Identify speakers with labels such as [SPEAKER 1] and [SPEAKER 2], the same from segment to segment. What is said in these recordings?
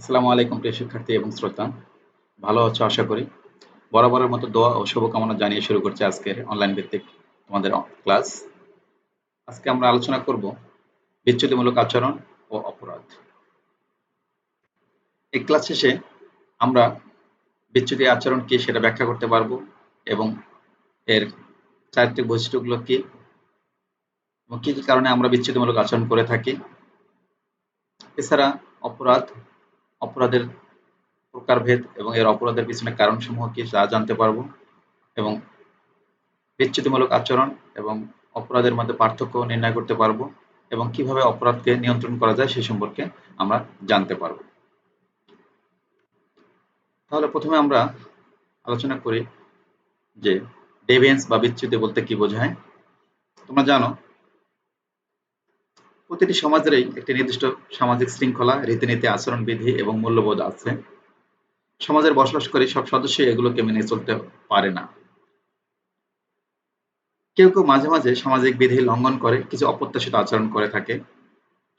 [SPEAKER 1] আসসালামু আলাইকুম প্রিয় শিক্ষার্থী এবং শ্রোতা, ভালো আছো আশা করি। বরাবরের মতো দোয়া ও শুভকামনা জানিয়ে শুরু করছি আজকের অনলাইন ভিত্তিক তোমাদের ক্লাস। আজকে আমরা আলোচনা করব বিচ্যুতিমূলক আচরণ ও অপরাধ। এই ক্লাস শেষে আমরা বিচ্যুতি আচরণ কি সেটা ব্যাখ্যা করতে পারবো এবং এর চারিত্রিক বৈশিষ্ট্যগুলো কি এবং কি কি কারণে আমরা বিচ্যুতিমূলক আচরণ করে থাকি। এছাড়া অপরাধ, অপরাধের প্রকারভেদ এবং এর অপরাধের পিছনে কারণসমূহ কি তা জানতে পারবো এবং বিচ্যুতিমূলক আচরণ এবং অপরাধের মধ্যে পার্থক্য নির্ণয় করতে পারবো এবং কিভাবে অপরাধকে নিয়ন্ত্রণ করা যায় সে সম্পর্কে আমরা জানতে পারবো। তাহলে প্রথমে আমরা আলোচনা করি যে ডেভিয়েন্স বা বিচ্যুতি বলতে কি বোঝায়। তোমরা জানো প্রতিটি সমাজেরই একটি নির্দিষ্ট সামাজিক শৃঙ্খলা, রীতিনীতি, আচরণবিধি এবং মূল্যবোধ আছে। সমাজের বসবাসকারী সব সদস্যই এগুলোকে মেনে চলতে পারে না। কেউ কেউ মাঝে মাঝে সামাজিক বিধি লঙ্ঘন করে কিছু অপ্রত্যাশিত আচরণ করে থাকে।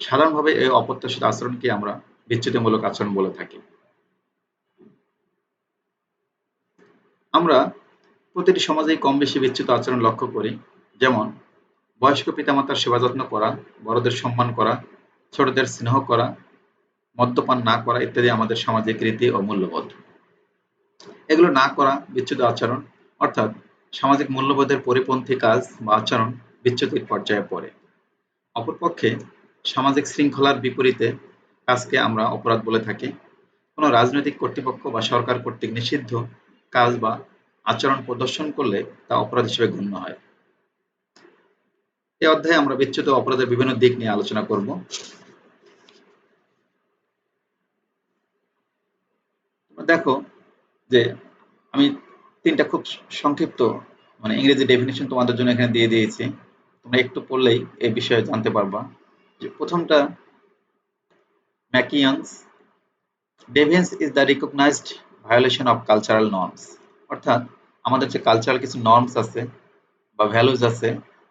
[SPEAKER 1] সাধারণভাবে এই অপ্রত্যাশিত আচরণকে আমরা বিচ্যুতিমূলক আচরণ বলে থাকি। আমরা প্রতিটি সমাজেই কম বেশি বিচ্যুত আচরণ লক্ষ্য করি, যেমন বয়স্ক পিতামাতার সেবা যত্ন করা, বড়দের সম্মান করা, ছোটদের স্নেহ করা, মদ্যপান না করা ইত্যাদি আমাদের সামাজিক রীতি ও মূল্যবোধ। এগুলো না করা বিচ্যুত আচরণ, অর্থাৎ সামাজিক মূল্যবোধের পরিপন্থী কাজ বা আচরণ বিচ্যুতির পর্যায়ে পড়ে। অপরপক্ষে সামাজিক শৃঙ্খলার বিপরীতে কাজকে আমরা অপরাধ বলে থাকি। কোনো রাজনৈতিক কর্তৃপক্ষ বা সরকার কর্তৃক নিষিদ্ধ কাজ বা আচরণ প্রদর্শন করলে তা অপরাধ হিসেবে গণ্য হয়। এই অধ্যায়ে আমরা বিচ্যুত অপরাধের বিভিন্ন দিক নিয়ে আলোচনা করব। দেখো যে আমি তিনটা খুব সংক্ষিপ্ত ইংরেজি ডেফিনিশন তোমাদের জন্য এখানে দিয়ে দিয়েছি। তোমরা একটু পড়লেই এই বিষয়ে জানতে পারবা। যে প্রথমটা, Macionis, deviance is the recognized violation of cultural norms. অর্থাৎ আমাদের যে কালচারাল কিছু নর্মস আছে বা ভ্যালুজ আছে,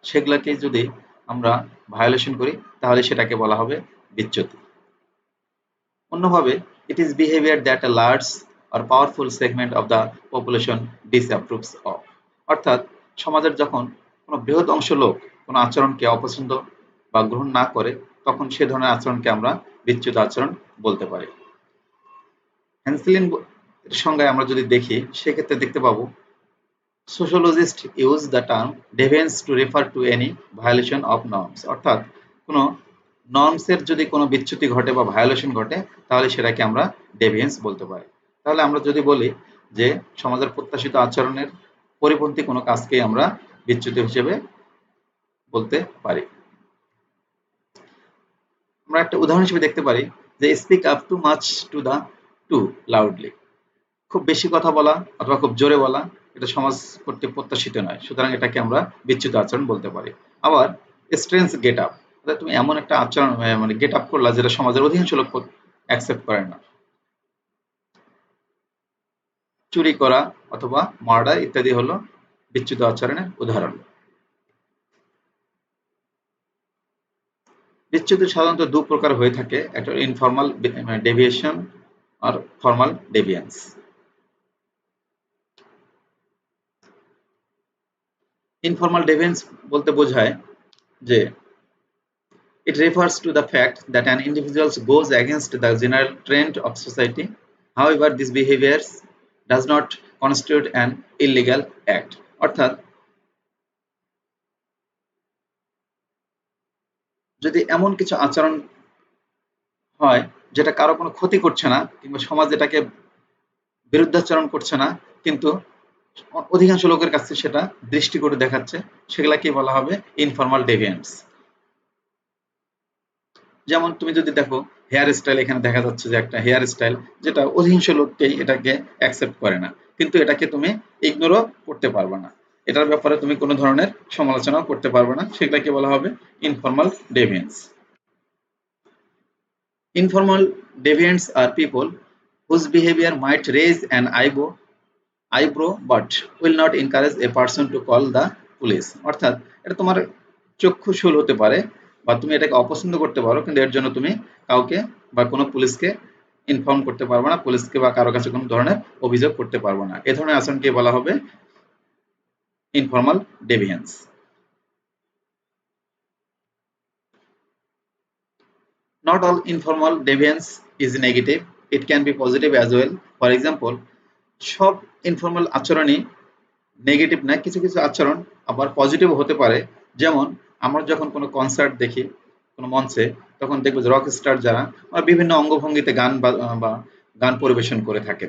[SPEAKER 1] সেগুলোকে যদি আমরা ভায়োলেশন করি তাহলে সেটাকে বলা হবে বিচ্যুতি। অন্যভাবে, it is behaviour that a large or powerful segment of the population disapproves of. অর্থাৎ সমাজের যখন কোনো বৃহৎ অংশ লোক কোনো আচরণকে অপছন্দ বা গ্রহণ না করে, তখন সে ধরনের আচরণকে আমরা বিচ্যুত আচরণ বলতে পারি। হ্যান্সলিন এর সংজ্ঞায় আমরা যদি দেখি, সেক্ষেত্রে দেখতে পাবো sociologists use the term deviance to refer to any violation of norms। অর্থাৎ কোনো নর্মসের যদি কোনো বিচ্যুতি ঘটে বা ভায়োলেশন ঘটে, তাহলে সেটাকে আমরা ডেভিয়েন্স বলতে পারি। তাহলে আমরা যদি বলি যে সমাজের প্রত্যাশিত আচরণের পরিপন্থী কোনো কাজকেই আমরা বিচ্যুতি হিসেবে বলতে পারি। আমরা একটা উদাহরণ হিসেবে দেখতে পারি যে speak up too much to the too loudly. খুব বেশি কথা বলা অথবা খুব জোরে বলা, এটা সমাজ কর্তৃক প্রত্যাশিত নয়, সুতরাং এটাকে আমরা বিচ্যুত আচরণ বলতে পারি। আবার স্ট্রেঞ্জ গেট আপ, তুমি এমন একটা আচরণ গেট আপ করলা যেটা সমাজের অধিকাংশ লোক অ্যাকসেপ্ট করেন না। চুরি করা অথবা মার্ডার ইত্যাদি হলো বিচ্যুত আচরণের উদাহরণ। বিচ্যুতি সাধারণত দু প্রকার হয়ে থাকে, একটা ইনফর্মাল ডেভিয়েশন আর ফর্মাল ডেভিয়েন্স। ইনফর্মাল ডেভিয়েন্স বলতে বোঝায় যে it refers to the fact that an individual goes against the general trend of society. However, this behavior does not constitute an illegal act। অর্থাৎ যদি এমন কিছু আচরণ হয় যেটা কারো কোনো ক্ষতি করছে না কিংবা সমাজ এটাকে বিরুদ্ধাচরণ করছে না, কিন্তু অধিকাংশ লোকের কাছে সেটা দৃষ্টিকটু দেখাচ্ছে, সেগুলাকে বলা হবে ইনফর্মাল ডেভিয়েন্স। যেমন তুমি যদি দেখো হেয়ার স্টাইল, এখানে দেখা যাচ্ছে যে একটা হেয়ার স্টাইল যেটা অধিকাংশ লোককেই এটাকে অ্যাকসেপ্ট করে না, কিন্তু এটাকে তুমি ইগনোরও করতে পারবে না, এটার ব্যাপারে তুমি কোনো ধরনের সমালোচনাও করতে পারবে না, সেটাকে বলা হবে informal ডেভিয়েন্স। Informal ডেভিয়েন্টস R people whose behavior might raise an eyebrow but will not encourage a person to call the police। অর্থাৎ এটা তোমার চক্ষুশূল হতে পারে বা তুমি এটাকে অপছন্দ করতে পারো, কিন্তু এর জন্য তুমি কাউকে বা কোনো পুলিশকে ইনফর্ম করতে পারবো না, পুলিশকে বা কারো কাছে কোনো ধরনের অভিযোগ করতে পারবো না। এ ধরনের আচরণকে বলা হবে informal ডেভিয়েন্স। Not all informal deviance is negative, it can be positive as well. For example, সব ইনফর্মাল আচরণই নেগেটিভ না, কিছু কিছু আচরণ আবার পজিটিভ হতে পারে। যেমন আমরা যখন কোনো কনসার্ট দেখি কোনো মঞ্চে, তখন দেখবো যে রক স্টার যারা বিভিন্ন অঙ্গভঙ্গিতে বা গান পরিবেশন করে থাকে।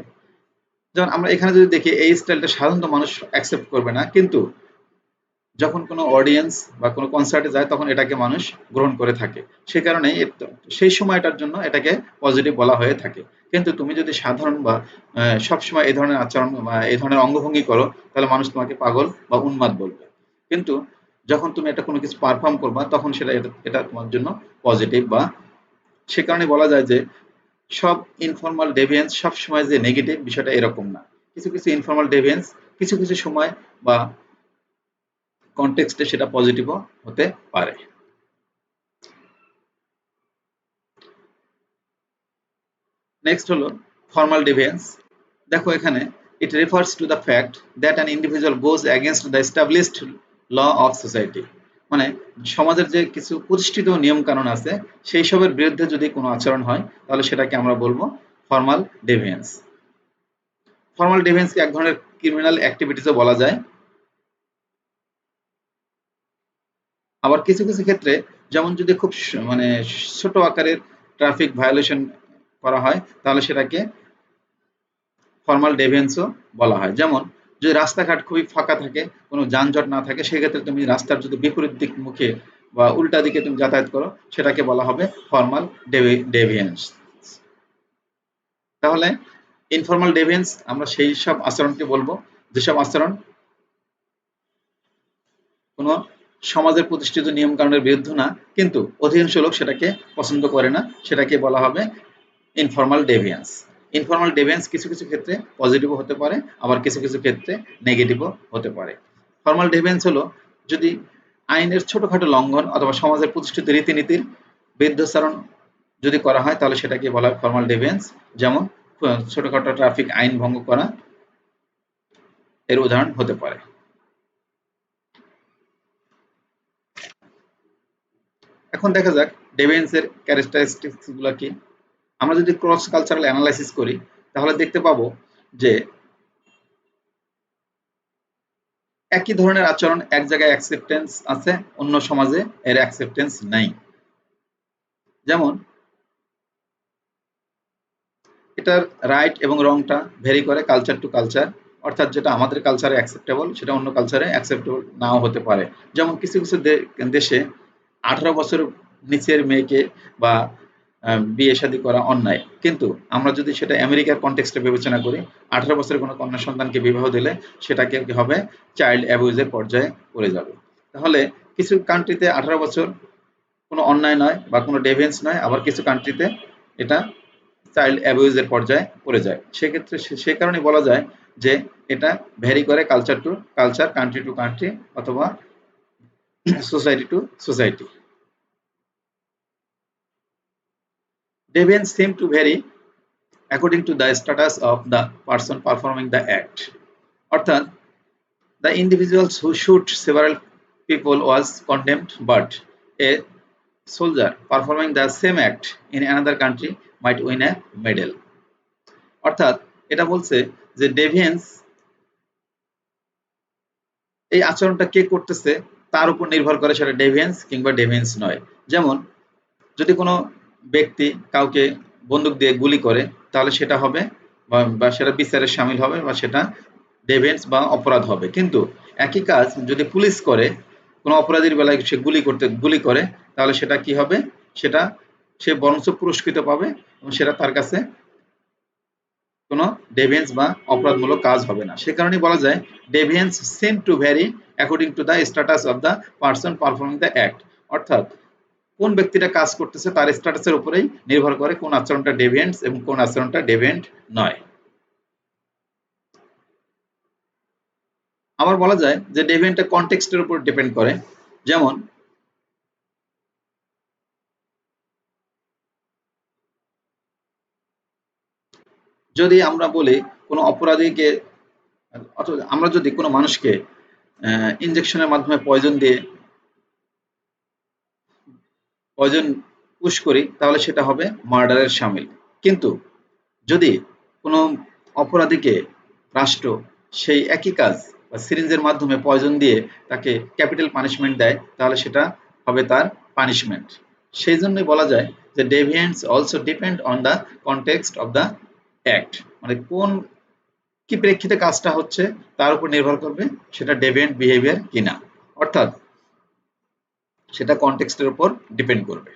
[SPEAKER 1] যেমন আমরা এখানে যদি দেখি এই স্টাইলটা সাধারণত মানুষ অ্যাকসেপ্ট করবে না, কিন্তু যখন কোনো অডিয়েন্স বা কোনো কনসার্টে যায় তখন এটাকে মানুষ গ্রহণ করে থাকে। সে কারণে সেই সময়টার জন্য এটাকে পজিটিভ বলা হয়ে থাকে। কিন্তু তুমি যদি সাধারণ বা সবসময় এই ধরনের আচরণ বা এই ধরনের অঙ্গভঙ্গি করো, তাহলে মানুষ তোমাকে পাগল বা উন্মাদ বলবে। কিন্তু যখন তুমি এটা কোনো কিছু পারফর্ম করবা, তখন এটা তোমার জন্য পজিটিভ। বা সে কারণে বলা যায় যে সব ইনফর্মাল ডেভিয়েন্স সবসময় যে নেগেটিভ, বিষয়টা এরকম না। কিছু কিছু ইনফর্মাল ডেভিয়েন্স কিছু কিছু সময় বা কনটেক্সটে সেটা পজিটিভও হতে পারে। নেক্সট হলো ফর্মাল ডিভিয়েন্স। দেখো এখানে it refers to the fact that an individual goes against the established law of society. মানে সমাজের যে কিছু প্রতিষ্ঠিত নিয়ম কানুন আছে, সেই সবের বিরুদ্ধে যদি কোনো আচরণ হয়, তাহলে সেটাকে আমরা বলবো ফর্মাল ডিভিয়েন্স। ফর্মাল ডিভিয়েন্সকে এক ধরনের ক্রিমিনাল অ্যাক্টিভিটিসও বলা যায়। আবার কিছু কিছু ক্ষেত্রে, যেমন যদি খুব মানে ছোট আকারের ট্রাফিক ভায়োলেশন করা হয়, তাহলে সেটাকে ফর্মাল ডেভিয়েন্সও বলা হয়। যেমন যদি রাস্তাঘাট খুবই ফাঁকা থাকে, কোনো যানজট না থাকে, সেক্ষেত্রে তুমি রাস্তার যদি বিপরীত দিক মুখে বা উল্টা দিকে তুমি যাতায়াত করো, সেটাকে বলা হবে ফর্মাল ডেভিয়েন্স। তাহলে ইনফর্মাল ডেভিয়েন্স আমরা সেই সব আচরণকে বলবো যেসব আচরণ কোনো সমাজের প্রতিষ্ঠিত নিয়ম কানুনের বিরুদ্ধে না, কিন্তু অধিকাংশ লোক সেটাকে পছন্দ করে না, সেটাকে বলা হবে ইনফর্মাল ডেভিয়েন্স। ইনফর্মাল ডেভিয়েন্স কিছু কিছু ক্ষেত্রে পজিটিভও হতে পারে, আবার কিছু কিছু ক্ষেত্রে নেগেটিভও হতে পারে। ফর্মাল ডেভিয়েন্স হলো যদি আইনের ছোটখাটো লঙ্ঘন অথবা সমাজের প্রতিষ্ঠিত রীতিনীতির বিরুদ্ধাচরণ যদি করা হয়, তাহলে সেটাকে বলা হয় ফর্মাল ডেভিয়েন্স। যেমন ছোটখাটো ট্রাফিক আইন ভঙ্গ করা এর উদাহরণ হতে পারে। এখন দেখা যাক ডেভিয়েন্সের ক্যারেক্টারিস্টিক্স গুলো কি। আমরা যদি ক্রস কালচারাল অ্যানালাইসিস করি, তাহলে দেখতে পাবো যে একই ধরনের আচরণ এক জায়গায় অ্যাকসেপ্টেন্স আছে, অন্য সমাজে এর অ্যাকসেপ্টেন্স নাই। যেমন এটার রাইট এবং রংটা ভেরি করে কালচার টু কালচার, অর্থাৎ যেটা আমাদের কালচারে অ্যাকসেপ্টেবল সেটা অন্য কালচারে অ্যাকসেপ্টেবল নাও হতে পারে। যেমন কিছু কিছু দেশে 18 বছর নিচের মেয়েকে বা বিয়ে শাদী করা অন্যায়, কিন্তু আমরা যদি সেটা আমেরিকার কনটেক্সটে বিবেচনা করি, 18 বছরের কোনো কন্যা সন্তানকে বিবাহ দিলে সেটাকে কি হবে, চাইল্ড অ্যাবিউজের পর্যায়ে পড়ে যাবে। তাহলে কিছু কান্ট্রিতে 18 বছর কোনো অন্যায় নয় বা কোনো ডেভিয়েন্স নয়, আবার কিছু কান্ট্রিতে এটা চাইল্ড অ্যাবিউজের পর্যায়ে পড়ে যায়। সেক্ষেত্রে সে কারণে বলা যায় যে এটা ভ্যারি করে culture to culture, country to country, অথবা society to society. Deviance seem to vary according to the status of the person performing the act. অর্থাৎ the individuals who shoot several people was condemned, but a soldier performing the same act in another country might win a medal. অর্থাৎ এটা বলছে যে ডেভিয়েন্স এই আচরণটা কে করতেছে তার উপর নির্ভর করে সেটা ডেভিয়েন্স কিংবা ডেভিয়েন্স নয়। যেমন যদি কোনো ব্যক্তি কাউকে বন্দুক দিয়ে গুলি করে, তাহলে সেটা হবে বা সেটা বিচারে শামিল হবে বা সেটা ডেভিয়েন্স বা অপরাধ হবে। কিন্তু একই কাজ যদি পুলিশ করে, কোনো অপরাধীর বেলায় সে গুলি করে, তাহলে সেটা কি হবে, সেটা সে বরঞ্চ পুরস্কৃত পাবে এবং সেটা তার কাছে কোনো ডেভিয়েন্স বা অপরাধমূলক কাজ হবে না। সে কারণেই বলা যায় deviance seem to vary according to the status of the person performing the act. অর্থাৎ কোন ব্যক্তিটা কাজ করতেছে তার স্ট্যাটাসের উপরেই নির্ভর করে কোন আচরণটা ডেভিয়েন্স এবং কোন আচরণটা ডেভিয়েন্ট নয়। আবার বলা যায় যে ডেভিয়েন্টটা কনটেক্সটের উপর ডিপেন্ড করে। যেমন যদি আমরা বলি কোনো অপরাধীকে, অথবা আমরা যদি কোনো মানুষকে ইনজেকশনের মাধ্যমে পয়জন পুশ করি তাহলে সেটা হবে মার্ডারের শামিল। কিন্তু যদি কোনো অপরাধীকে রাষ্ট্র সেই একই কাজ বা সিরিঞ্জের মাধ্যমে পয়জন দিয়ে তাকে ক্যাপিটাল পানিশমেন্ট দেয় তাহলে সেটা হবে তার পানিশমেন্ট। সেই জন্যই বলা যায় যে deviants also depend on the context of the act, মানে কোন কি প্রেক্ষিতে কাজটা হচ্ছে তার উপর নির্ভর করবে সেটা ডেভিয়েন্ট বিহেভিয়ার কিনা, অর্থাৎ সেটা কনটেক্সটের উপর ডিপেন্ড করবে।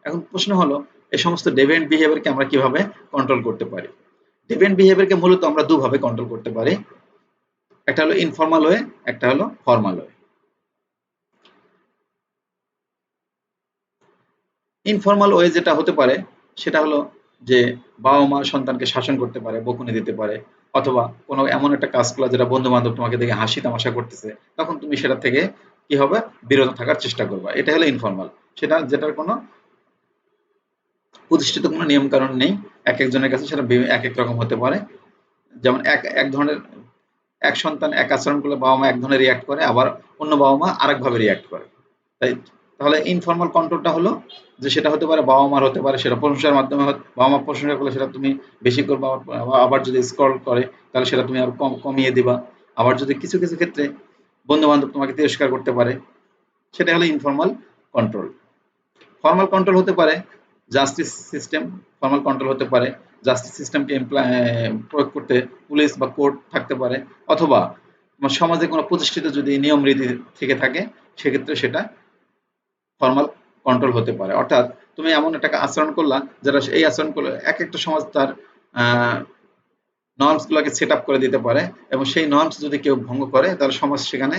[SPEAKER 1] এখন প্রশ্ন হলো এই সমস্ত ডেভিয়েন্ট বিহেভিয়ারকে আমরা কিভাবে কন্ট্রোল করতে পারি? ডেভিয়েন্ট বিহেভিয়ারকে মূলত আমরা দুভাবে কন্ট্রোল করতে পারি, একটা হলো ইনফর্মাল ওয়ে, একটা হলো ফর্মাল ওয়ে। ইনফর্মাল ওয়ে যেটা হতে পারে সেটা হলো যে বাবা মা সন্তানকে শাসন করতে পারে, বকুনি দিতে পারে, অথবা কোনো এমন একটা কাজ করলা যেটা বন্ধু বান্ধব তোমাকে দেখে হাসি তামাশা করতেছে, তখন তুমি সেটা থেকে কি হবে বিরত থাকার চেষ্টা করবা, এটা হলো ইনফর্মাল। সেটা যেটার কোনো প্রতিষ্ঠিত কোনো নিয়ম কানুন নেই, এক একজনের কাছে সেটা এক এক রকম হতে পারে। যেমন এক এক ধরনের এক সন্তান এক আচরণ করলে বাবা মা এক ধরনের রিয়াক্ট করে, আবার অন্য বাবা মা আরেক ভাবে রিয়াক্ট করে। তাই তাহলে ইনফর্মাল কন্ট্রোলটা হলো যে সেটা হতে পারে বাবা মার, হতে পারে সেটা প্রশংসার মাধ্যমে, বাবা মা প্রশংসা করলে সেটা তুমি বেশি করবা, আবার যদি স্ক্রল করে তাহলে সেটা তুমি আর কমিয়ে দিবা। আবার যদি কিছু কিছু ক্ষেত্রে বন্ধু বান্ধব তোমাকে তিরস্কার করতে পারে, সেটা হলো ইনফর্মাল কন্ট্রোল। ফর্মাল কন্ট্রোল হতে পারে জাস্টিস সিস্টেম, ফর্মাল কন্ট্রোল হতে পারে জাস্টিস সিস্টেমকে প্রয়োগ করতে পুলিশ বা কোর্ট থাকতে পারে, অথবা সমাজে কোনো প্রতিষ্ঠিত যদি নিয়ম রীতি থেকে থাকে সেক্ষেত্রে সেটা ফর্মাল কন্ট্রোল হতে পারে। অর্থাৎ তুমি এমন একটা আচরণ করলা যারা এই আচরণ করলে এক একটা সমাজ তার নর্মস গুলোকে সেট আপ করে দিতে পারে, এবং সেই নর্মস যদি কেউ ভঙ্গ করে তাহলে সমাজ সেখানে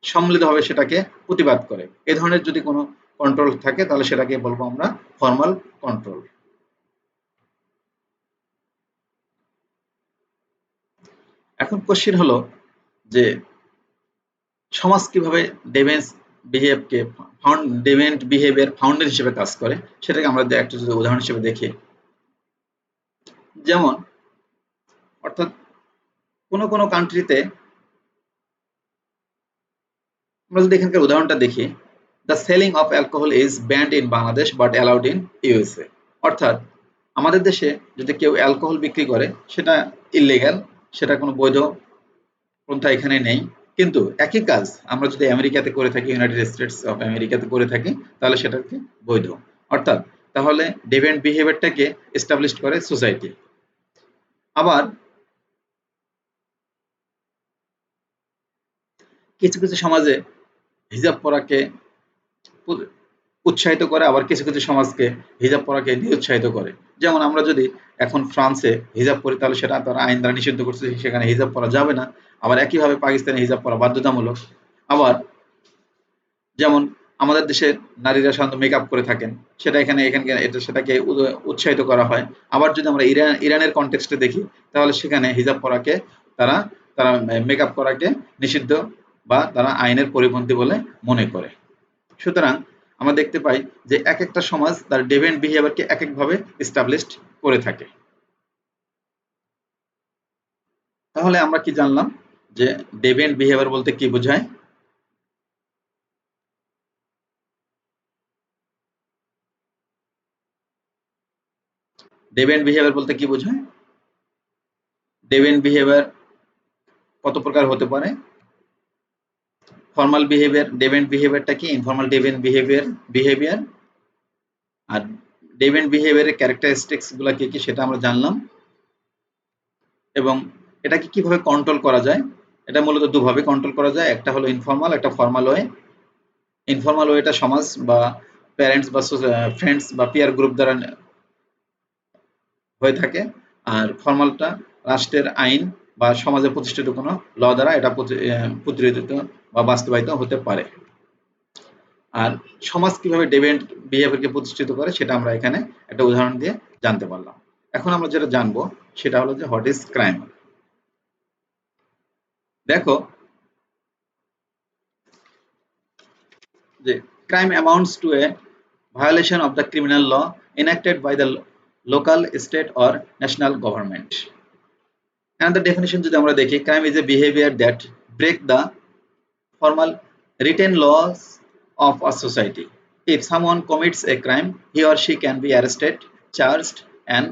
[SPEAKER 1] সম্মিলিতভাবে সেটাকে প্রতিবাদ করে। এ ধরনের যদি কোনো কন্ট্রোল থাকে তাহলে সেটাকে বলবো আমরা ফর্মাল কন্ট্রোল। এখন কোশ্চেন হলো যে সমাজ কিভাবে ডেভেন্স বিহেভকে ডেভেন্ট বিহেভিয়ার ফাউন্ডের হিসেবে কাজ করে সেটাকে আমরা একটা যদি উদাহরণ হিসেবে দেখি। যেমন অর্থাৎ কোনো কোনো কান্ট্রিতে আমরা যদি এখানকার উদাহরণটা দেখি, the selling of alcohol is band in Bangladesh but allowed in USA. অর্থাৎ আমাদের দেশে যদি কেউ অ্যালকোহল বিক্রি করে সেটা ইললিগ্যাল, সেটা কোনো বৈধ পন্থা এখানে নেই। কিন্তু একই কাজ আমরা যদি আমেরিকাতে করে থাকি, ইউনাইটেড স্টেটস অফ আমেরিকাতে করে থাকি তাহলে সেটাকে বৈধ। অর্থাৎ তাহলে ডিভিয়েন্ট বিহেভিয়ারটাকে এস্টাবলিশ করে সোসাইটি। আবার কিছু কিছু সমাজে হিজাব পরাকে উৎসাহিত করে, আবার কিছু কিছু সমাজকে হিজাব পরাকে নিরুৎসাহিত করে। যেমন আমরা যদি এখন ফ্রান্সে হিজাব পরি তাহলে সেটা তারা আইন দ্বারা নিষিদ্ধ করছে, সেখানে হিজাব পরা যাবে না। আবার একইভাবে পাকিস্তানে হিজাব পরা বাধ্যতামূলক। আবার যেমন আমাদের দেশের নারীরা সাধারণত মেকআপ করে থাকেন, সেটা এখানকার এটা সেটাকে উৎসাহিত করা হয়। আবার যদি আমরা ইরানের কনটেক্সটে দেখি তাহলে সেখানে হিজাব পরাকে তারা তারা মেকআপ করাকে নিষিদ্ধ বা তারা আইনের পরিপন্থী বলে মনে করে। সুতরাং আমরা দেখতে পাই যে এক একটা সমাজ তার ডেভিয়েন্ট বিহেভিয়ারকে এক একভাবে এস্টাবলিশড করে থাকে। তাহলে আমরা কি জানলাম যে ডেভিয়েন্ট বিহেভিয়ার বলতে কি বোঝায়? ডেভিয়েন্ট বিহেভিয়ার বলতে কি বোঝায়? ডেভিয়েন্ট বিহেভিয়ার কত প্রকার হতে পারে? ফর্মাল বিহেভিয়ার, ডেভিয়েন্ট বিহেভিয়ারটা কি? Informal deviant behaviour. আর ডেভিয়েন্ট বিহেভিয়ারের ক্যারেক্টারিস্টিক্স গুলা কি কি সেটা আমরা জানলাম, এবং এটাকে কিভাবে কন্ট্রোল করা যায়। এটা মূলত দুভাবে কন্ট্রোল করা যায়, একটা হলো ইনফর্মাল, একটা ফর্মাল ওয়ে। ইনফর্মাল ওয়েটা সমাজ বা প্যারেন্টস বা ফ্রেন্ডস বা পিয়ার গ্রুপ দ্বারা হয়ে থাকে, আর ফর্মালটা রাষ্ট্রের আইন বা সমাজে প্রতিষ্ঠিত কোনো ল দ্বারা এটা প্রতিরোধিত বা বাস্তবায়িত হতে পারে। আর সমাজ কিভাবে ডেভিয়েন্ট বিহেভিয়ারকে প্রতিষ্ঠিত করে সেটা আমরা এখানে একটা উদাহরণ দিয়ে জানতে পারলাম। এখন আমরা যেটা জানবো সেটা হলো যে হোয়াট ইজ ক্রাইম। দেখো যে crime amounts to a violation of the criminal law enacted by the local, state or national government. Another definition যদি আমরা দেখি, crime is a behavior that break the formal written laws of a society. If someone commits a crime, he or she can be arrested, charged and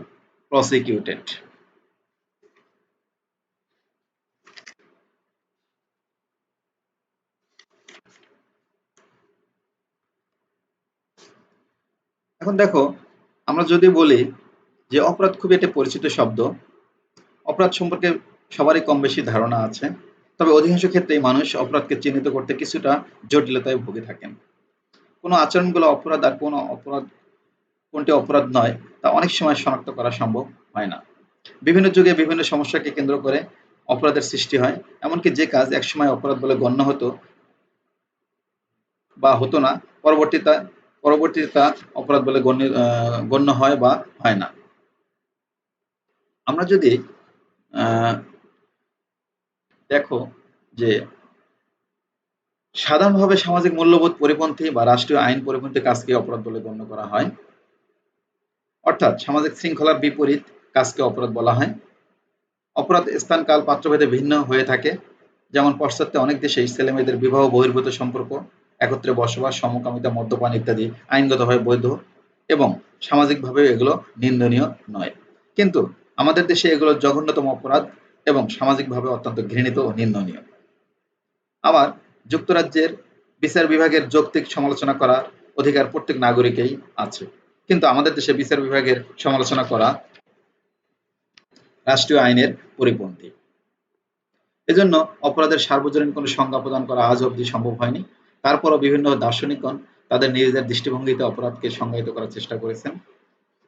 [SPEAKER 1] prosecuted. এখন দেখো, আমরা যদি বলি যে অপরাধ খুবই একটা পরিচিত শব্দ, অপরাধ সম্পর্কে সবারই কম বেশি ধারণা আছে, তবে অধিকাংশ ক্ষেত্রেই মানুষ অপরাধকে চিহ্নিত করতে কিছুটা জটিলতায় ভুগে থাকেন। কোনো আচরণগুলো অপরাধ আর কোনটি অপরাধ নয় তা অনেক সময় শনাক্ত করা সম্ভব হয় না। বিভিন্ন যুগে বিভিন্ন সমস্যাকে কেন্দ্র করে অপরাধের সৃষ্টি হয়, এমনকি যে কাজ একসময় অপরাধ বলে গণ্য হতো বা হতো না, পরবর্তীতে তা অপরাধ বলে গণ্য হয় বা হয় না। আমরা যদি দেখো যে সাধারণভাবে সামাজিক মূল্যবোধ পরিপন্থী বা রাষ্ট্রীয় আইন পরিপন্থী কাজকে অপরাধ বলে গণ্য করা হয়, অর্থাৎ সামাজিক শৃঙ্খলার বিপরীত কাজকে অপরাধ বলা হয়। অপরাধ স্থান, কাল, পাত্রভেদে ভিন্ন হয়ে থাকে। যেমন পাশ্চাত্যে অনেক দেশেই ছেলেমেয়েদের বিবাহ বহির্ভূত সম্পর্ক, একত্রে বসবাস, সমকামিতা, মদ্যপান ইত্যাদি আইনগতভাবে বৈধ এবং সামাজিকভাবে এগুলো নিন্দনীয় নয়। কিন্তু আমাদের দেশে এগুলো জঘন্যতম অপরাধ এবং সামাজিকভাবে অত্যন্ত ঘৃণিত ও নিন্দনীয়। আবার যুক্তরাজ্যের বিচার বিভাগের যৌক্তিক সমালোচনা করার অধিকার প্রত্যেক নাগরিকেই আছে, কিন্তু আমাদের দেশে বিচার বিভাগের সমালোচনা করা রাষ্ট্রীয় আইনের পরিপন্থী। এজন্য অপরাধের সার্বজনীন কোনো সংজ্ঞা প্রদান করা আজ অবধি সম্ভব হয়নি। তারপরও বিভিন্ন দার্শনিকগণ তাদের নিজেদের দৃষ্টিভঙ্গিতে অপরাধকে সংজ্ঞায়িত করার চেষ্টা করেছেন।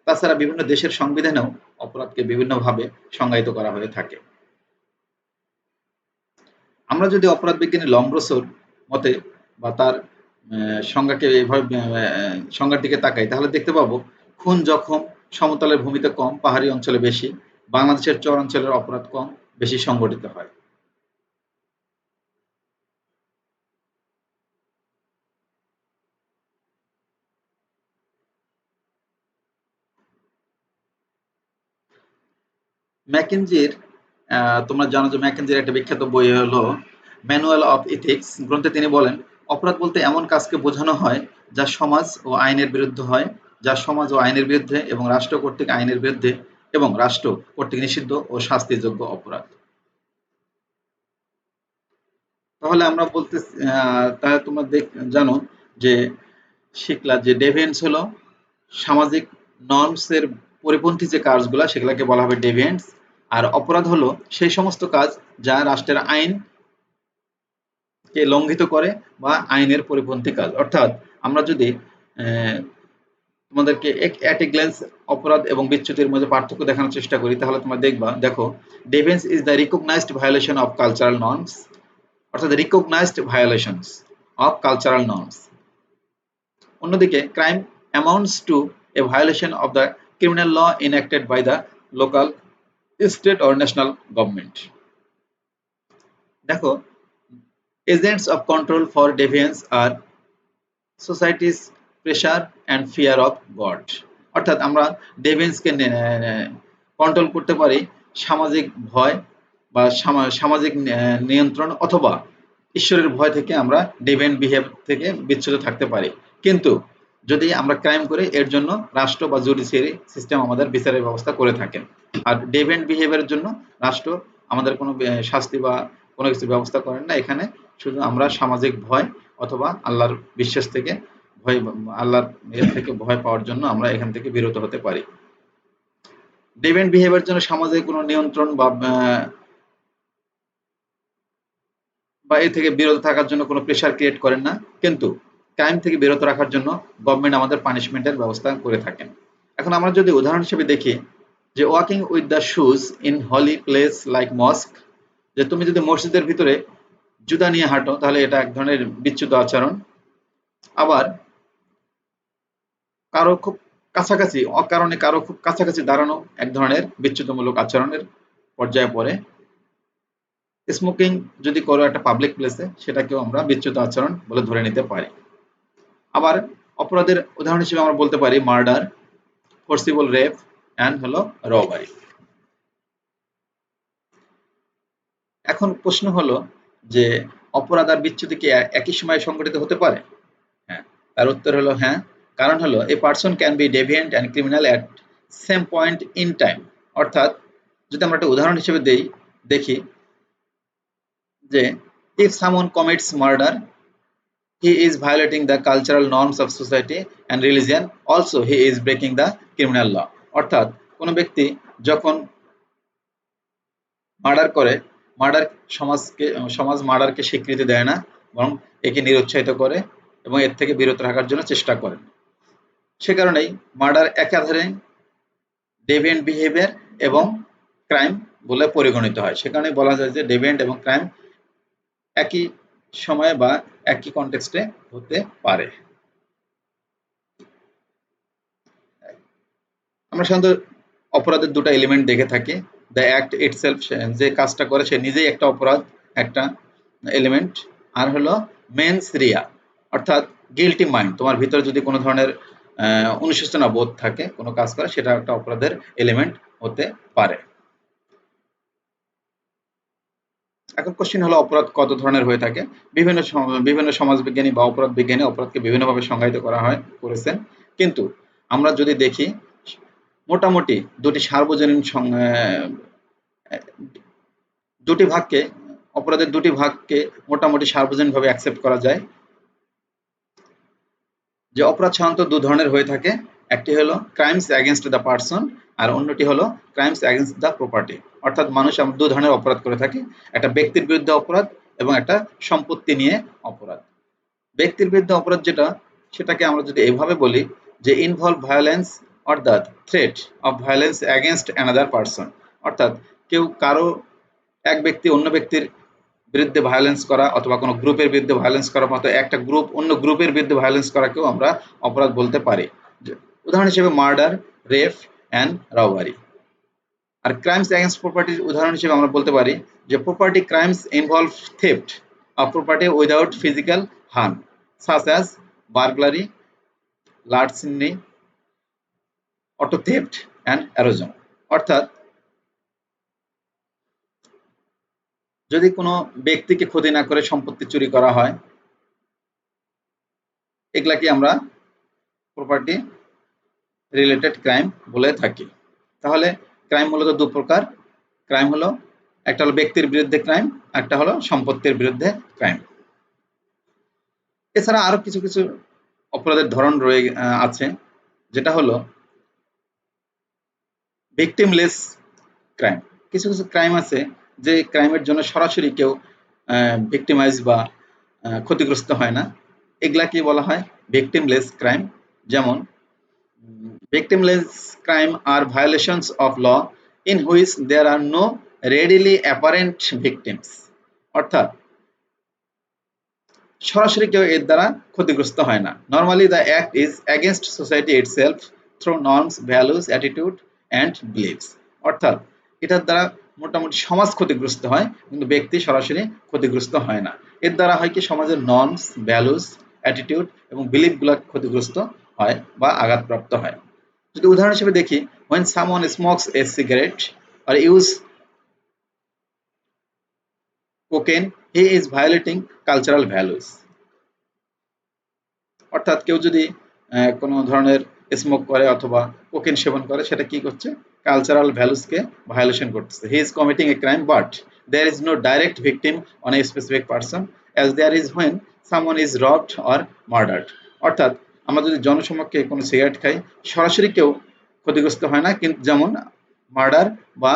[SPEAKER 1] তাছাড়া বিভিন্ন দেশের সংবিধানেও অপরাধকে বিভিন্নভাবে সংজ্ঞায়িত করা হয়ে থাকে। আমরা যদি অপরাধ বিজ্ঞানী লম্ব্রসোর মতে বা তার সংজ্ঞাকে এইভাবে সংজ্ঞার দিকে তাকাই, তাহলে দেখতে পাবো খুন, জখম সমতলের ভূমিতে কম, পাহাড়ি অঞ্চলে বেশি, বাংলাদেশের চরাঞ্চলের অপরাধ কম বেশি সংগঠিত হয়। ম্যাকেঞ্জির তোমরা জানো যে ম্যাকেঞ্জির একটা বিখ্যাত বই হলো ম্যানুয়াল অফ ইথিক্স গ্রন্থে তিনি বলেন, অপরাধ বলতে এমন কাজকে বোঝানো হয় যা সমাজ ও আইনের বিরুদ্ধে হয়, যা সমাজ ও আইনের বিরুদ্ধে এবং রাষ্ট্র কর্তৃক আইনের বিরুদ্ধে এবং রাষ্ট্র কর্তৃক নিষিদ্ধ ও শাস্তিযোগ্য অপরাধ। তাহলে আমরা বলতে তাহলে তোমরা জানো যে শিখলা যে ডেভিয়েন্স হলো সামাজিক নর্মস এর পরিপন্থী যে কাজগুলা সেগুলাকে বলা হবে ডেভিয়েন্টস, আর অপরাধ হলো সেই সমস্ত কাজ যা রাষ্ট্রের আইনকে লঙ্ঘিত করে বা আইনের পরিপন্থী কাজ। অর্থাৎ আমরা যদি তোমাদেরকে এট এ গ্ল্যান্স অপরাধ এবং বিচ্যুতির মধ্যে পার্থক্য দেখানোর চেষ্টা করি, তাহলে তোমরা দেখো deviance is the recognized violation of cultural norms, অর্থাৎ recognized violations of cultural norms. অন্যদিকে crime amounts to a violation of the criminal law enacted by the local, state or national government. দেখো, agents of control for deviance are society's pressure and fear of God. অর্থাৎ আমরা ডেভিয়েন্সকে control করতে পারি সামাজিক ভয় বা সামাজিক নিয়ন্ত্রণ অথবা ঈশ্বরের ভয় থেকে আমরা ডেভিয়েন্ট বিহেভ থেকে বিচ্যুত থাকতে পারি। কিন্তু যদি আমরা ক্রাইম করি, এর জন্য রাষ্ট্র বা জুডিশিয়ারি সিস্টেম আমাদের বিচারের ব্যবস্থা করে থাকেন। আর ডেভিয়েন্ট বিহেভিয়ারের জন্য রাষ্ট্র আমাদের কোনো শাস্তি বা কোনো কিছু ব্যবস্থা করেন না। এখানে শুধু আমরা সামাজিক ভয় অথবা আল্লাহর বিশ্বাস থেকে আল্লাহর থেকে ভয় পাওয়ার জন্য আমরা এখান থেকে বিরত হতে পারি। ডেভিয়েন্ট বিহেভিয়ারের জন্য সমাজে কোনো নিয়ন্ত্রণ বা এ থেকে বিরত থাকার জন্য কোনো প্রেশার ক্রিয়েট করেন না, কিন্তু ক্রাইম থেকে বিরত রাখার জন্য গভর্নমেন্ট আমাদের পানিশমেন্টের ব্যবস্থা করে থাকেন। এখন আমরা যদি উদাহরণ হিসেবে দেখি যে walking with the shoes in holy place like mosque, যে তুমি যদি মসজিদের ভিতরে জুতা নিয়ে হাঁটো তাহলে এটা এক ধরনের বিচ্যুত আচরণ। আবার কারো খুব কাছাকাছি অকারণে কারো খুব কাছাকাছি দাঁড়ানো এক ধরনের বিচ্যুতমূলক আচরণের পর্যায়ে পড়ে। স্মোকিং যদি করো একটা পাবলিক প্লেসে, সেটাকেও আমরা বিচ্যুত আচরণ বলে ধরে নিতে পারি। আবার অপরাধের উদাহরণ হিসেবে আমরা বলতে পারি মার্ডার, ফোর্সিবল রেপ, অ্যান্ড হলো রবারি। এখন প্রশ্ন হলো যে অপরাধ আর বিচ্যুতি কি একই সময়ে সংঘটিত হতে পারে? হ্যাঁ, তার উত্তর হলো হ্যাঁ। কারণ হলো a person can be deviant and criminal at same point in time. অর্থাৎ যদি আমরা একটা উদাহরণ হিসেবে দেখি যে if someone commits murder, he is violating the cultural norms of society and religion, also he is breaking the criminal law। অর্থাৎ কোনো ব্যক্তি যখন মার্ডার করে, মার্ডার সমাজ মার্ডারকে স্বীকৃতি দেয় না, বরং একে নিরুৎসাহিত করে এবং এর থেকে বিরত রাখার জন্য চেষ্টা করে। সে কারণেই মার্ডার একাধারে ডেভিয়েন্ট বিহেভিয়ার এবং ক্রাইম বলে পরিগণিত হয়। সে কারণে বলা যায় যে ডেভিয়েন্ট এবং ক্রাইম একই সময়ে বা একই কনটেক্সটে হতে পারে। আমরা সাধারণত অপরাধের দুটো এলিমেন্ট দেখে থাকি। দ্য অ্যাক্ট ইটসেলফ, যে কাজটা করে সে নিজেই একটা অপরাধ, একটা এলিমেন্ট। আর হলো মেন্স রিয়া, অর্থাৎ গিল্টি মাইন্ড। তোমার ভিতরে যদি কোনো ধরনের অনুশোচনা বোধ থাকে কোনো কাজ করে, সেটা একটা অপরাধের এলিমেন্ট হতে পারে। এখন কোশ্চেন হলো অপরাধ কত ধরনের হয়ে থাকে। বিভিন্ন সমাজবিজ্ঞানী বা অপরাধ বিজ্ঞানী অপরাধকে বিভিন্নভাবে সংজ্ঞায়িত করেছেন। কিন্তু আমরা যদি দেখি মোটামুটি অপরাধের দুটি ভাগকে মোটামুটি সার্বজনীনভাবে অ্যাকসেপ্ট করা যায় যে অপরাধ সাধারণত দু ধরনের হয়ে থাকে। একটি হলো ক্রাইমস অ্যাগেনস্ট দ্য পারসন, আর অন্যটি হলো ক্রাইমস অ্যাগেনস্ট দ্য প্রপার্টি। অর্থাৎ মানুষ আমরা দু ধরনের অপরাধ করে থাকি, একটা ব্যক্তির বিরুদ্ধে অপরাধ এবং একটা সম্পত্তি নিয়ে অপরাধ। ব্যক্তির বিরুদ্ধে অপরাধ সেটাকে আমরা যদি এভাবে বলি যে involve violence or the threat of violence against another person. অর্থাৎ এক ব্যক্তি অন্য ব্যক্তির বিরুদ্ধে ভায়োলেন্স করা অথবা কোনো গ্রুপের বিরুদ্ধে ভায়োলেন্স করার মতো একটা গ্রুপ অন্য গ্রুপের বিরুদ্ধে ভায়োলেন্স করাকেও আমরা অপরাধ বলতে পারি। উদাহরণ হিসেবে মার্ডার, রেপ অ্যান্ড রবারি। আর ক্রাইমস অ্যাগেন্স্ট প্রপার্টির উদাহরণ হিসেবে আমরা বলতে পারি যে property crimes involve theft of property without physical harm such as burglary, larceny, auto theft and arson. অর্থাৎ যদি কোনো ব্যক্তিকে ক্ষতি না করে সম্পত্তি চুরি করা হয়, এগুলাকে আমরা প্রপার্টি রিলেটেড ক্রাইম বলে থাকি। তাহলে ক্রাইম মূলত দু প্রকার। ক্রাইম হলো একটা হলো ব্যক্তির বিরুদ্ধে ক্রাইম, একটা হলো সম্পত্তির বিরুদ্ধে ক্রাইম। এছাড়া আরো কিছু কিছু অপরাধের ধরন আছে, যেটা হলো ভিকটিমলেস ক্রাইম। কিছু কিছু ক্রাইম আছে যে ক্রাইমের জন্য সরাসরি কেউ ভিকটিমাইজ বা ক্ষতিগ্রস্ত হয় না, এগুলাকে বলা হয় ভিকটিমলেস ক্রাইম। যেমন victimless crime are violations of law in which there are no readily apparent victims। অর্থাৎ সরাসরি কেউ এর দ্বারা ক্ষতিগ্রস্ত হয় না। Normally the act is against society itself through norms, values, attitude and believes. অর্থাৎ এটার দ্বারা মোটামুটি সমাজ ক্ষতিগ্রস্ত হয়, কিন্তু ব্যক্তি সরাসরি ক্ষতিগ্রস্ত হয় না। এর দ্বারা হয় কি সমাজের নর্মস, ভ্যালুস, অ্যাটিটিউড এবং বিলিফগুলো ক্ষতিগ্রস্ত হয় বা আঘাতপ্রাপ্ত হয়। যদি উদাহরণ হিসেবে দেখি, when someone smokes a cigarette or use cocaine, he is violating cultural values। অর্থাৎ কেউ যদি কোনো ধরনের স্মোক করে অথবা কোকেন সেবন করে, সেটা কি করছে? কালচারাল ভ্যালুসকে ভায়োলেশন করতেছে। He is committing a crime but there is no direct victim on a specific person as there is when someone is robbed or murdered. অর্থাৎ আমরা যদি জনসমক্ষে কোনো সিগারেট খাই, সরাসরি কেউ ক্ষতিগ্রস্ত হয় না, কিন্তু যেমন মার্ডার বা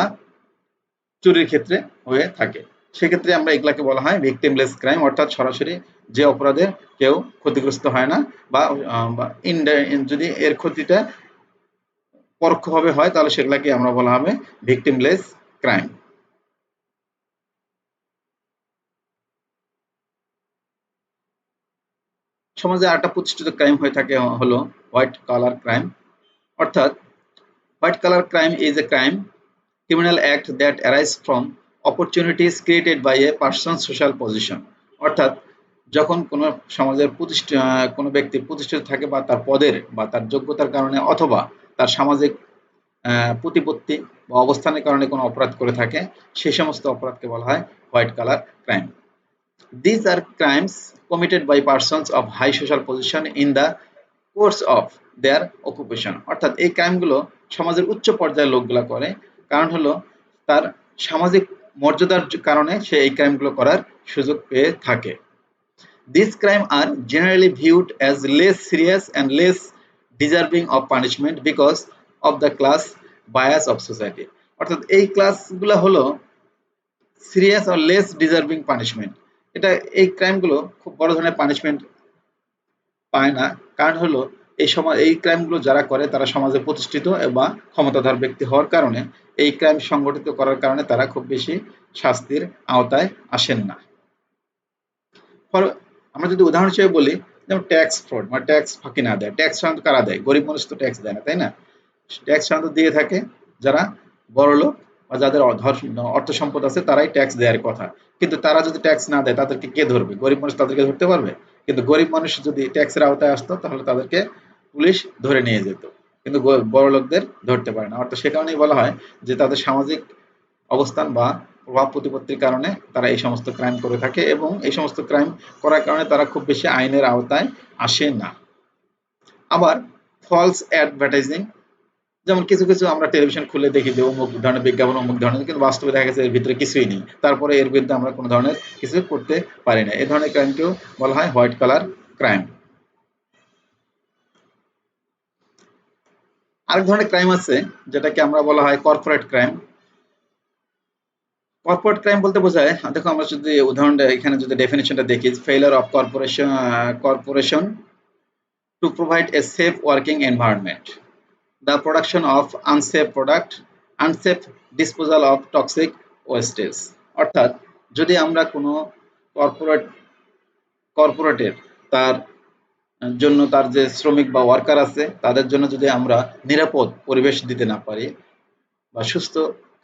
[SPEAKER 1] চুরির ক্ষেত্রে হয়ে থাকে। সেক্ষেত্রে আমরা এগুলাকে বলা হয় ভিকটিমলেস ক্রাইম, অর্থাৎ সরাসরি যে অপরাধে কেউ ক্ষতিগ্রস্ত হয় না বা যদি এর ক্ষতিটা পরোক্ষভাবে হয়, তাহলে সেগুলাকে আমরা বলা হবে ভিকটিমলেস ক্রাইম। সমাজে আরেকটা প্রতিষ্ঠিত ক্রাইম হয়ে থাকে হলো হোয়াইট কালার ক্রাইম। অর্থাৎ white collar crime is a criminal act that arise from opportunities created by a person's social position। অর্থাৎ যখন কোনো সমাজের কোনো ব্যক্তি প্রতিষ্ঠিত থাকে বা তার পদের বা তার যোগ্যতার কারণে অথবা তার সামাজিক প্রতিপত্তি বা অবস্থানের কারণে কোনো অপরাধ করে থাকে, সেই সমস্ত অপরাধকে বলা হয় white collar crime. These are crimes committed by persons of high social position in the course of their occupation। অর্থাৎ এই ক্রাইমগুলো সমাজের উচ্চ পর্যায়ের লোকগুলা করে, কারণ হলো তার সামাজিক মর্যাদার কারণে সে এই ক্রাইমগুলো করার সুযোগ পেয়ে থাকে। These crimes are generally viewed as less serious and less deserving of punishment because of the class bias of society। অর্থাৎ এই ক্লাসগুলো হলো serious or less deserving punishment. এটা এই ক্রাইমগুলো খুব বড় ধরনের পানিশমেন্ট পায় না, কারণ হলো এই ক্রাইমগুলো যারা করে তারা সমাজে প্রতিষ্ঠিত বা ক্ষমতাধর ব্যক্তি হওয়ার কারণে এই ক্রাইম সংগঠিত করার কারণে তারা খুব বেশি শাস্তির আওতায় আসেন না। আমরা যদি উদাহরণ হিসেবে বলি, যেমন ট্যাক্স ফ্রড, মানে ট্যাক্স ফাঁকি না দেয়। ট্যাক্স সাধারণত কারা দেয়? গরিব মানুষ তো ট্যাক্স দেয় না, তাই না? ট্যাক্স সাধারণত দিয়ে থাকে যারা বড়লোক বা যাদের অর্থ সম্পদ আছে, তারাই ট্যাক্স দেওয়ার কথা। কিন্তু তারা যদি ট্যাক্স না দেয় তাদেরকে কে ধরবে? গরিব মানুষ তাদেরকে ধরতে পারবে? কিন্তু গরিব মানুষ যদি ট্যাক্সের আওতায় আসতো তাহলে তাদেরকে পুলিশ ধরে নিয়ে যেত, কিন্তু বড় লোকদের ধরতে পারে না। অর্থাৎ সে কারণেই বলা হয় যে তাদের সামাজিক অবস্থান বা প্রভাব প্রতিপত্তির কারণে তারা এই সমস্ত ক্রাইম করে থাকে, এবং এই সমস্ত ক্রাইম করার কারণে তারা খুব বেশি আইনের আওতায় আসে না। আবার ফলস অ্যাডভার্টাইজিং, যেমন কিছু কিছু আমরা টেলিভিশন খুলে দেখি যে অমুক ধরনের বিজ্ঞাপন অমুক ধরনের, কিন্তু বাস্তবে দেখা গেছে এর ভিতরে কিছুই নেই, তারপরে এর বিরুদ্ধে আমরা কোনো ধরনের কিছু করতে পারি না। এই ধরনের ক্রাইমকেও বলা হয় হোয়াইট কালার ক্রাইম। আরেক ধরনের ক্রাইম আছে যেটাকে আমরা বলা হয় কর্পোরেট ক্রাইম। কর্পোরেট ক্রাইম বলতে বোঝায়, দেখো আমরা যদি উদাহরণটা এখানে যদি ডেফিনেশনটা দেখি, failure of corporation to provide a safe working environment, the production of unsafe product, unsafe disposal of toxic wastes। অর্থাৎ যদি আমরা কোনো কর্পোরেটের তার জন্য তার যে শ্রমিক বা ওয়ার্কার আছে তাদের জন্য যদি আমরা নিরাপদ পরিবেশ দিতে না পারি বা সুস্থ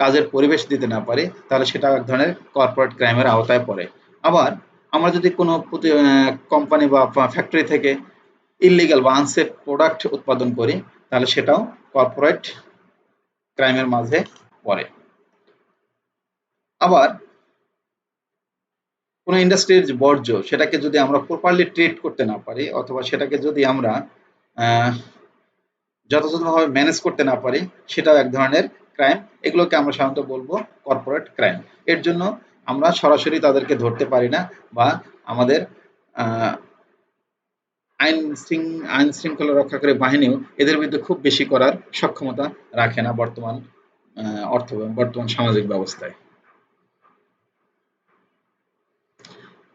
[SPEAKER 1] কাজের পরিবেশ দিতে না পারি, তাহলে সেটা এক ধরনের কর্পোরেট ক্রাইমের আওতায় পড়ে। আবার আমরা যদি কোনো কোম্পানি বা ফ্যাক্টরি থেকে ইললিগাল বা আনসেফ প্রোডাক্ট উৎপাদন করি, তাহলে সেটাও কর্পোরেট ক্রাইমের মাঝে পড়ে। আবার কোনো ইন্ডাস্ট্রির যে বর্জ্য, সেটাকে যদি আমরা প্রপারলি ট্রিট করতে না পারি, অথবা সেটাকে যদি আমরা যথাযথভাবে ম্যানেজ করতে না পারি, সেটাও এক ধরনের ক্রাইম। এগুলোকে আমরা সাধারণত বলবো কর্পোরেট ক্রাইম। এর জন্য আমরা সরাসরি তাদেরকে ধরতে পারি না, বা আমাদের আইন শৃঙ্খলা রক্ষাকারী বাহিনীও এদের বিরুদ্ধে খুব বেশি করার সক্ষমতা রাখে না বর্তমান বর্তমান সামাজিক ব্যবস্থায়।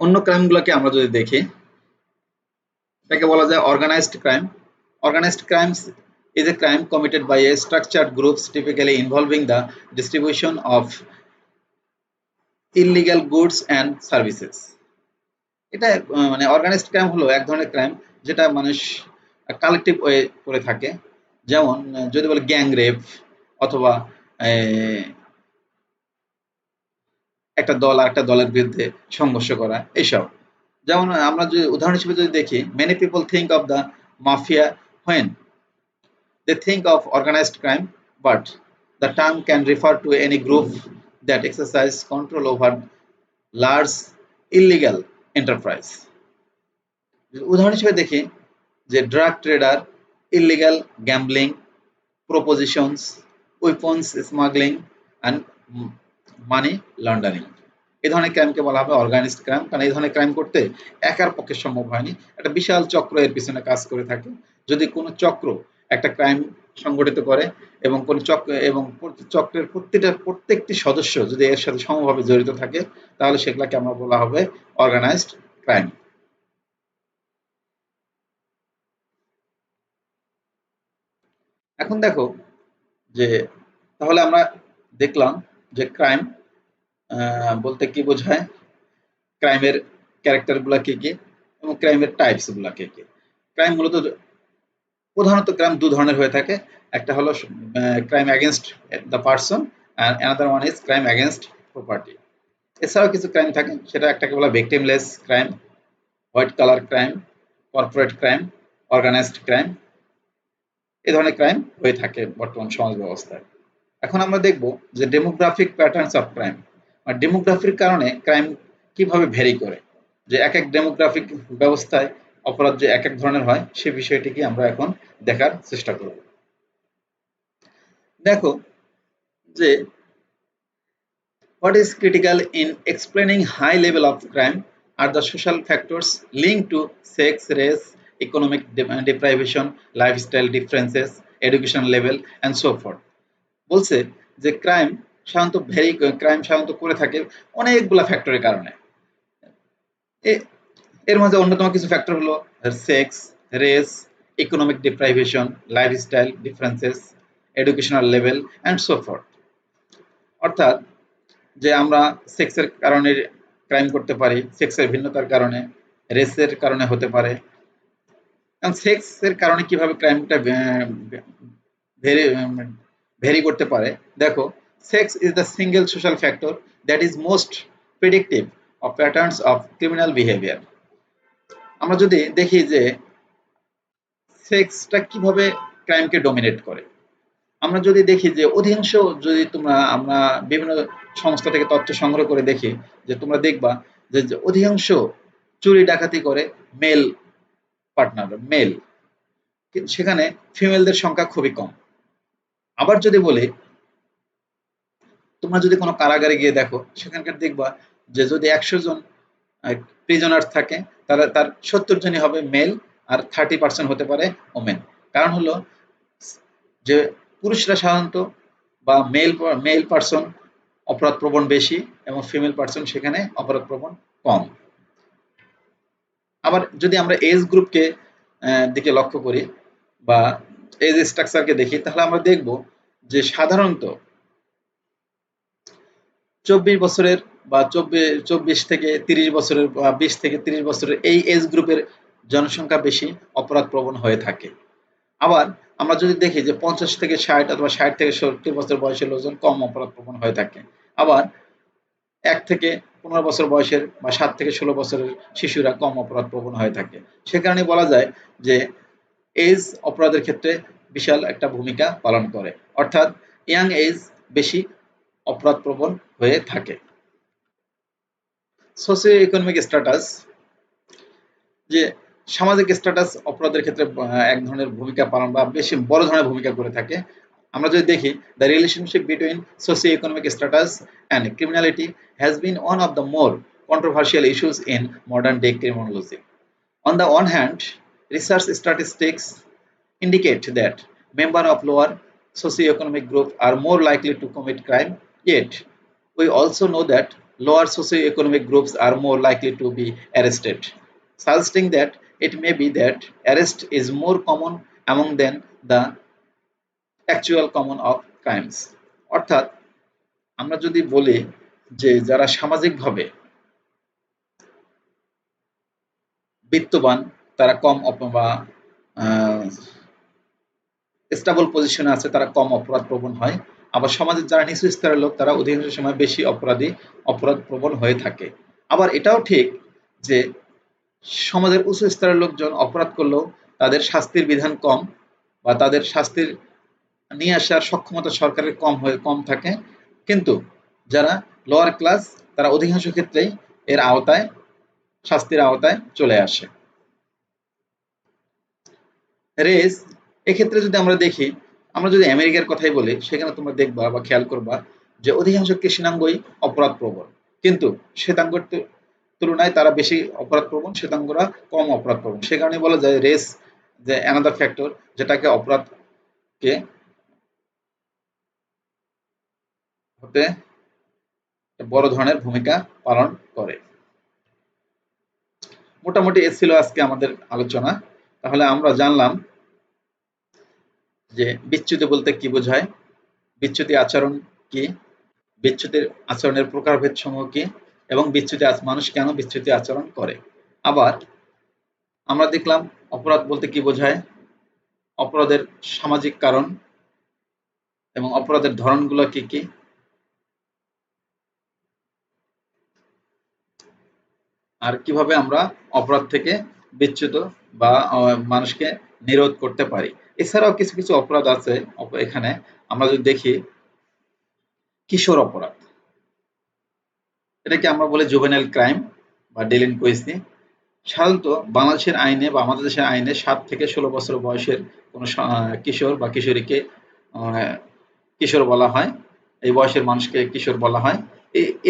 [SPEAKER 1] অন্য ক্রাইমগুলোকে আমরা যদি দেখি, এটাকে বলা যায় organised crime. Organised crimes is a crime committed by a structured groups typically involving the distribution of illegal goods and services। এটা মানে অর্গানাইজড ক্রাইম হলো এক ধরনের ক্রাইম যেটা মানুষ কালেকটিভ ওয়ে করে থাকে। যেমন যদি বলে গ্যাং রেপ, অথবা একটা দল আর একটা দলের বিরুদ্ধে সংঘর্ষ করা, এইসব। যেমন আমরা যদি উদাহরণ হিসেবে যদি দেখি, many people think of the mafia when they think of organized crime, but the term can refer to any group that exercise control over large illegal enterprise। উদাহরণ হিসেবে দেখি যে drug trader, illegal gambling, propositions, weapons smuggling and money laundering. এই ধরনের ক্রাইমকে বলা হবে organised crime, কারণ এই ধরনের ক্রাইম করতে একার পক্ষে সম্ভব হয়নি, একটা বিশাল চক্র এর পিছনে কাজ করে থাকে। যদি কোনো চক্র একটা ক্রাইম সংগঠিত করে এবং কোনো চক্রের প্রত্যেকটি সদস্য যদি এর সাথে সমভাবে জড়িত থাকে, তাহলে সেগুলাকে আমরা বলা হবে অর্গানাইজড ক্রাইম। এখন দেখো যে তাহলে আমরা দেখলাম যে ক্রাইম বলতে কি বোঝায়, ক্রাইমের ক্যারেক্টার গুলা কি কি, এবং ক্রাইমের টাইপস গুলা কি কি। ক্রাইম মূলত প্রধানত ক্রাইম দু ধরনের হয়ে থাকে, একটা হলো crime against the person and another one is crime against property. এছাড়াও কিছু ক্রাইম থাকে, সেটা একটাকে বলা victimless crime, white collar crime, corporate crime, organized crime. এই ধরনের ক্রাইম হয়ে থাকে বর্তমান সমাজ ব্যবস্থায়। এখন আমরা দেখব যে ডেমোগ্রাফিক প্যাটার্নস অফ ক্রাইম। আর ডেমোগ্রাফির কারণে ক্রাইম কিভাবে ভ্যারি করে, যে এক এক ডেমোগ্রাফিক ব্যবস্থায় অপরাধ যে এক এক ধরনের হয় সে বিষয়টিকে আমরা এখন দেখার চেষ্টা করব। দেখো যে what is critical in explaining high level of crime are the social factors linked to sex, race, economic deprivation, lifestyle differences, education level and so forth. বলছে যে ক্রাইম সাধারণত করে থাকে অনেকগুলা ফ্যাক্টরের কারণে। এর মধ্যে অন্যতম কিছু ফ্যাক্টর হলো sex, race, economic deprivation, lifestyle differences, educational level and so forth. অর্থাৎ যে আমরা সেক্সের কারণে ক্রাইম করতে পারি, সেক্সের ভিন্নতার কারণে, রেসের কারণে হতে পারে। এবং সেক্সের কারণে কিভাবে ক্রাইমটা ভেরি করতে পারে। দেখো, sex is the single social factor that is most predictive of patterns of criminal behaviour. আমরা যদি দেখি যে সেক্সটা কিভাবে ক্রাইমকে ডমিনেট করে, আমরা যদি দেখি যে অধিকাংশ, যদি আমরা বিভিন্ন সংস্থা থেকে তথ্য সংগ্রহ করে দেখি, যে তোমরা দেখবা যে অধিকাংশ চুরি ডাকাতি করে মেল পার্টনার, মেল, কিন্তু সেখানে ফিমেলদের সংখ্যা খুবই কম। আবার যদি বলি, তোমরা যদি কোনো কারাগারে গিয়ে দেখো, সেখানকার দেখবা যে যদি 100 জন প্রিজনার থাকে, তার 70 জনই হবে মেল আর 30% হতে পারে ওমেন। কারণ হলো যে পুরুষরা সাধারণত বা মেল পার্সন অপরাধ প্রবণ বেশি এবং ফিমেল পার্সন সেখানে অপরাধ প্রবণ কম। আবার যদি আমরা এজ গ্রুপকে দিকে লক্ষ্য করি বা এজ স্ট্রাকচারকে দেখি, তাহলে আমরা দেখব যে সাধারণত 24 বছরের বা 24 থেকে 30 বছরের বা 20 থেকে 30 বছরের এই এজ গ্রুপের জনসংখ্যা বেশি অপরাধ প্রবণ হয়ে থাকে। আবার আমরা যদি দেখি যে 50 থেকে 60 অথবা 60 থেকে 70 বছর বয়সের লোকজন কম অপরাধ প্রবণ হয়ে থাকে। আবার 1 থেকে 15 বছর বয়সের বা 7 থেকে 16 বছরের শিশুরা কম অপরাধ প্রবণ হয়ে থাকে। সে কারণে বলা যায় যে এজ অপরাধের ক্ষেত্রে বিশাল একটা ভূমিকা পালন করে, অর্থাৎ ইয়াং এজ বেশি অপরাধ প্রবণ হয়ে থাকে। সোশিও ইকোনমিক স্ট্যাটাস, যে সামাজিক স্ট্যাটাস অপরাধের ক্ষেত্রে এক ধরনের ভূমিকা পালন বা বেশি বড় ধরনের ভূমিকা করে থাকে। আমরা যদি দেখি, the relationship between socio economic status and criminality has been one of the more controversial issues in modern day criminology. On the one hand, research statistics indicate that members of lower socioeconomic groups are more likely to commit crime, yet we also know that lower socioeconomic groups are more likely to be arrested, suggesting that it may be that arrest is more common among them than actual common of crimes. অর্থাৎ আমরা যদি বলি যে যারা সামাজিকভাবে বিত্তবান তারা কম বা stable পজিশনে আছে তারা কম অপরাধ প্রবণ হয়, আবার সমাজের যারা নিচু স্তরের লোক তারা অধিকাংশ সময় বেশি অপরাধ প্রবণ হয়ে থাকে। আবার এটাও ঠিক যে সমাজের উঁচু স্তরের লোকজন অপরাধ করলেও তাদের শাস্তির বিধান কম বা তাদের শাস্তির নিয়ে আসার সক্ষমতা সরকারের কম থাকে, কিন্তু যারা লোয়ার ক্লাস তারা অধিকাংশ ক্ষেত্রেই এর আওতায়, শাস্তির আওতায় চলে আসে। রেস, এক্ষেত্রে যদি আমরা দেখি, আমরা যদি আমেরিকার কথাই বলি, সেখানে তোমরা দেখবা বা খেয়াল করবা যে অধিকাংশ কৃষ্ণাঙ্গই অপরাধ প্রবণ, কিন্তু শ্বেতাঙ্গর তুলনায় তারা বেশি অপরাধ প্রবণ, শ্বেতাঙ্গরা কম অপরাধ প্রবণ। সে কারণে বলা যায় রেস যে অ্যানাদার ফ্যাক্টর যেটাকে অপরাধকে হতে বড় ধরনের ভূমিকা পালন করে। মোটামুটি এ ছিল আজকে আমাদের আলোচনা। তাহলে আমরা জানলাম যে বিচ্যুতি বলতে কি বোঝায়, বিচ্যুতি আচরণ কি, বিচ্যুতির আচরণের প্রকারভেদ সমূহ কি, এবং মানুষ কেন বিচ্যুতি আচরণ করে। আবার আমরা দেখলাম অপরাধ বলতে কি বোঝায়, অপরাধের সামাজিক কারণ এবং অপরাধের ধরনগুলো কি কি, আর কিভাবে আমরা অপরাধ থেকে বিচ্যুত বা মানুষকে নিরোধ করতে পারি। এছাড়াও কিছু কিছু অপরাধ আছে এখানে আমরা যদি দেখি কিশোর অপরাধ, এটাকে আমরা বলি জুভেনাইল ক্রাইম বা ডেলিনকুয়েন্সি। সাধারণত বাংলাদেশের আইনে বা আমাদের দেশের আইনে ৭ থেকে ১৬ বছর বয়সের কোনো কিশোর বা কিশোরীকে কিশোর বলা হয়। এই বয়সের মানুষকে কিশোর বলা হয়।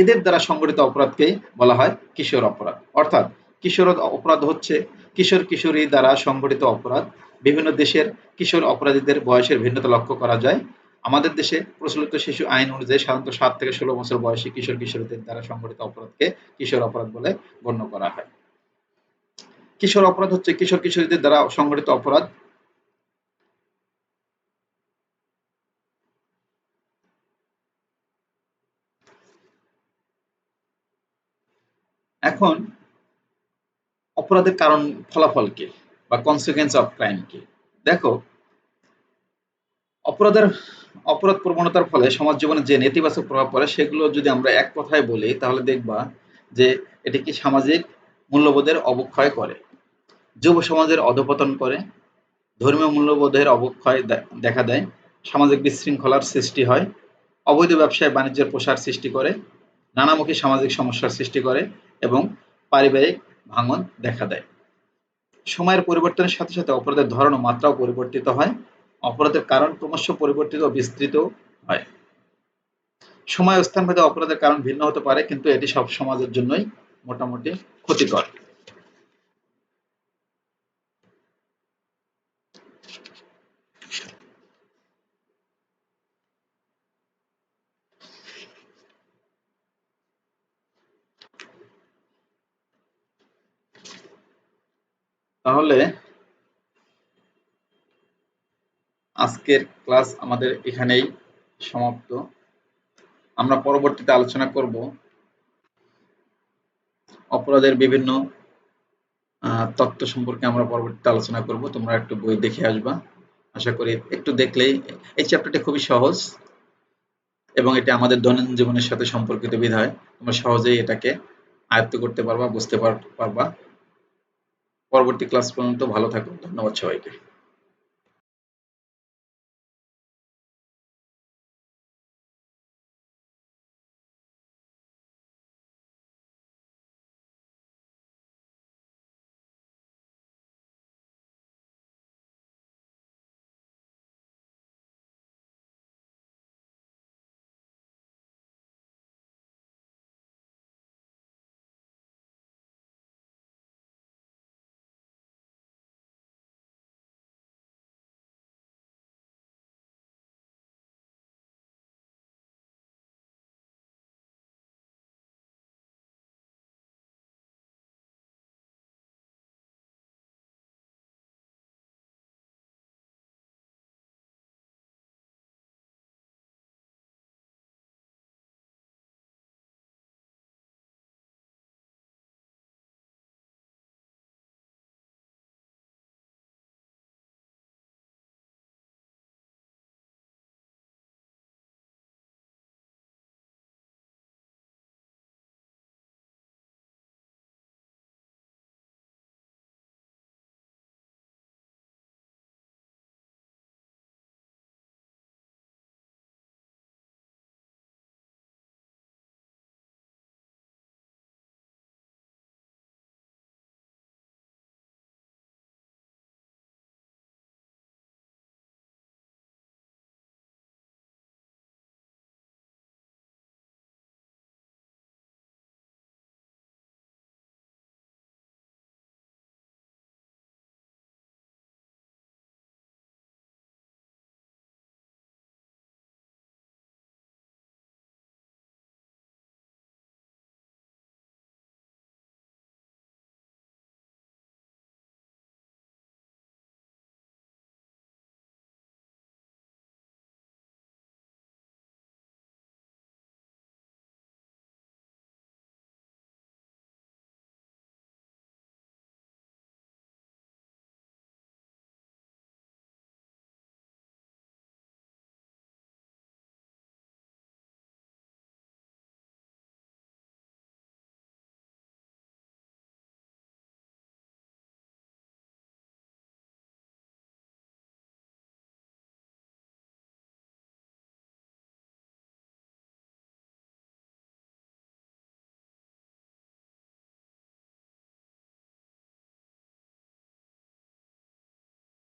[SPEAKER 1] এদের দ্বারা সংগঠিত অপরাধকেই বলা হয় কিশোর অপরাধ। অর্থাৎ কিশোর অপরাধ হচ্ছে কিশোর কিশোরী দ্বারা সংগঠিত অপরাধ। বিভিন্ন দেশের কিশোর অপরাধীদের বয়সের ভিন্নতা লক্ষ্য করা যায়। আমাদের দেশে প্রচলিত শিশু আইন অনুযায়ী সাধারণত ৭ থেকে ১৬ বছর বয়সী কিশোর কিশোরীদের দ্বারা সংগঠিত অপরাধকে কিশোর অপরাধ বলে গণ্য করা হয়। কিশোর অপরাধ হচ্ছে কিশোর কিশোরীদের দ্বারা সংগঠিত অপরাধ। এখন অপরাধের কারণ ফলাফল কি বা কনসিকুয়েন্স অফ ক্রাইম কি? দেখো, অপরাধের অপরাধ প্রবণতার ফলে সমাজ জীবনে যে নেতিবাচক প্রভাব পড়ে সেগুলো যদি আমরা এক কথায় বলি তাহলে দেখবা যে এটি কি সামাজিক মূল্যবোধের অবক্ষয় করে, যুব সমাজের অধঃপতন করে, ধর্মীয় মূল্যবোধের অবক্ষয় দেখা দেয়, সামাজিক বিশৃঙ্খলার সৃষ্টি হয়, অবৈধ ব্যবসায় বাণিজ্যের প্রসার সৃষ্টি করে, নানামুখী সামাজিক সমস্যার সৃষ্টি করে এবং পারিবারিক ভাঙন দেখা দেয়। সময়ের পরিবর্তনের সাথে সাথে অপরাধের ধরন ও মাত্রাও পরিবর্তিত হয়। অপরাধের কারণ ক্রমশ পরিবর্তিত ও বিস্তৃত হয়। সময় ও স্থানভেদে অপরাধের কারণ ভিন্ন হতে পারে, কিন্তু এটি সব সমাজের জন্যই মোটামুটি ক্ষতিকর। তাহলে আজকের ক্লাস আমাদের এখানেই সমাপ্ত। আমরা পরবর্তীতে আলোচনা করব অপরাধের বিভিন্ন তত্ত্ব সম্পর্কে আমরা পরবর্তীতে আলোচনা করব। তোমরা একটু বই দেখে আসবা। আশা করি একটু দেখলেই এই চ্যাপ্টারটা খুবই সহজ এবং এটা আমাদের দৈনন্দিন জীবনের সাথে সম্পর্কিত বিধায় তোমরা সহজেই এটাকে আয়ত্ত করতে পারবা, বুঝতে পারবা। পরবর্তী ক্লাস পর্যন্ত ভালো থাকো। ধন্যবাদ সবাইকে।